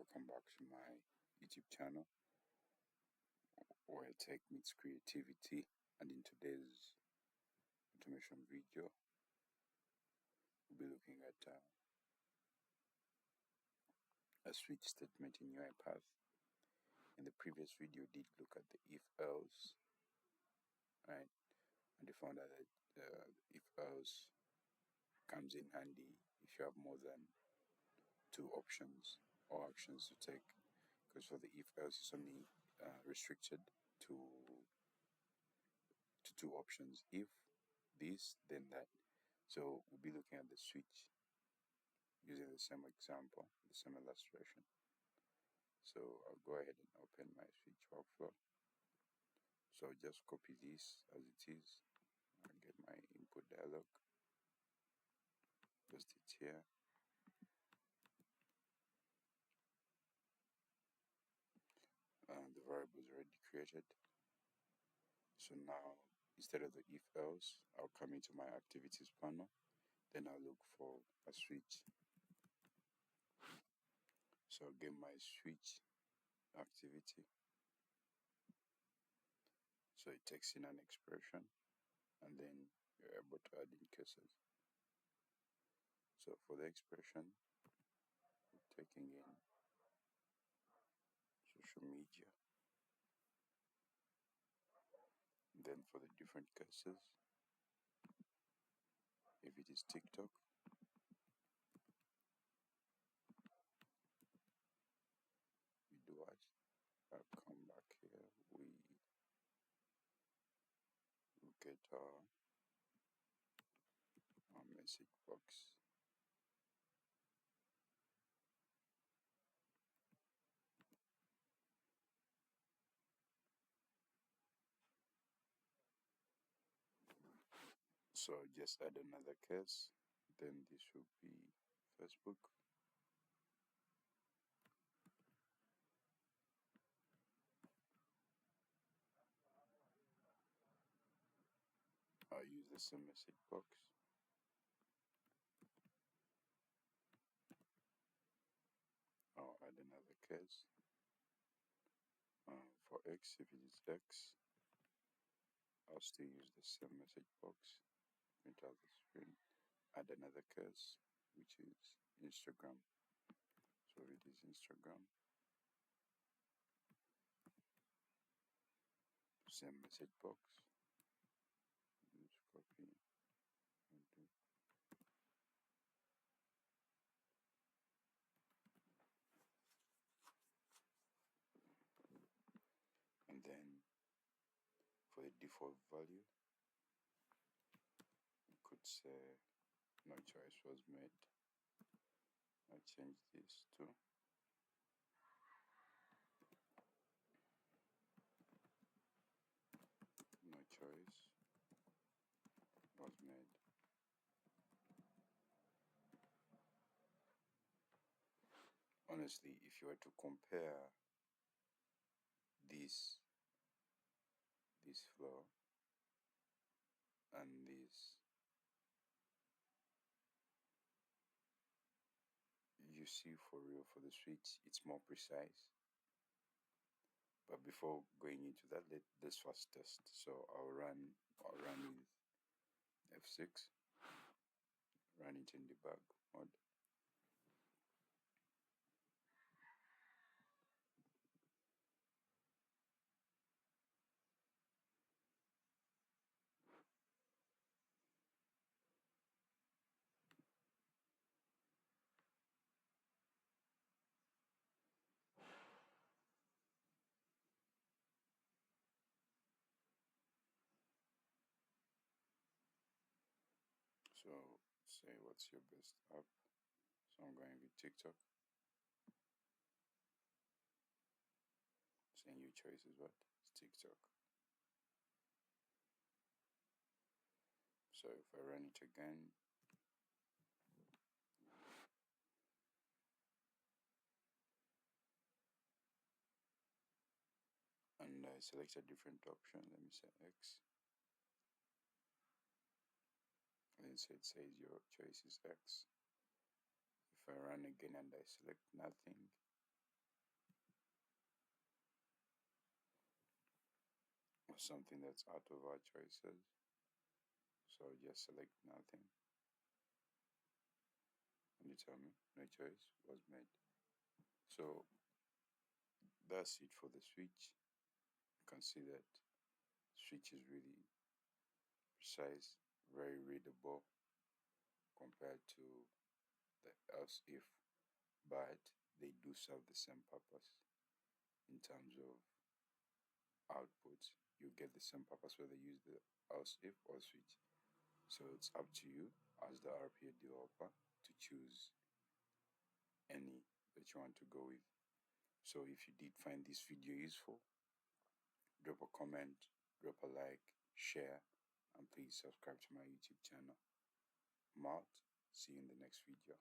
Welcome back to my YouTube channel where tech meets creativity, and in today's automation video we'll be looking at a switch statement in UiPath. In the previous video we did look at the if-else, right? And we found out that if-else comes in handy if you have more than two options or actions to take, because for the if-else it's only restricted to two options: if this, then that. So we'll be looking at the switch using the same example, the same illustration. So I'll go ahead and open my switch workflow. So I'll just copy this as it is. I'll get my input dialog, paste it here. And the variable is already created. So now, instead of the if else, I'll come into my activities panel. Then I'll look for a switch. So I'll get my switch activity. So it takes in an expression, and then you're able to add in cases. So for the expression, we're taking in social media. Then for the different cases, if it is TikTok, we do what? I'll come back here. We look at our message box. So just add another case. Then this will be Facebook. I'll use the same message box. I'll add another case. For X, if it is X, I'll still use the same message box. Print out the screen. Add another case, which is Instagram. So if it is Instagram, same message box. Just copy and do. And then for the default value, we could say no choice was made. I change this to no choice was made. Honestly, if you were to compare this flow and this, you see for real, for the switch it's more precise. But before going into that, let's first test. So I'll run with F6, run it in debug mode. So say what's your best app? So I'm going with TikTok. Saying your choice is what? It's TikTok. So if I run it again, and I select a different option, let me say X, and so it says your choice is X. If I run again and I select nothing, or something that's out of our choices. So I'll just select nothing, and you tell me no choice was made. So that's it for the switch. You can see that switch is really precise, very readable compared to the else if, but they do serve the same purpose in terms of output. You get the same purpose whether you use the else if or switch. So it's up to you as the RPA developer to choose any that you want to go with. So if you did find this video useful, drop a comment, drop a like, share, and please subscribe to my YouTube channel. I'm out. See you in the next video.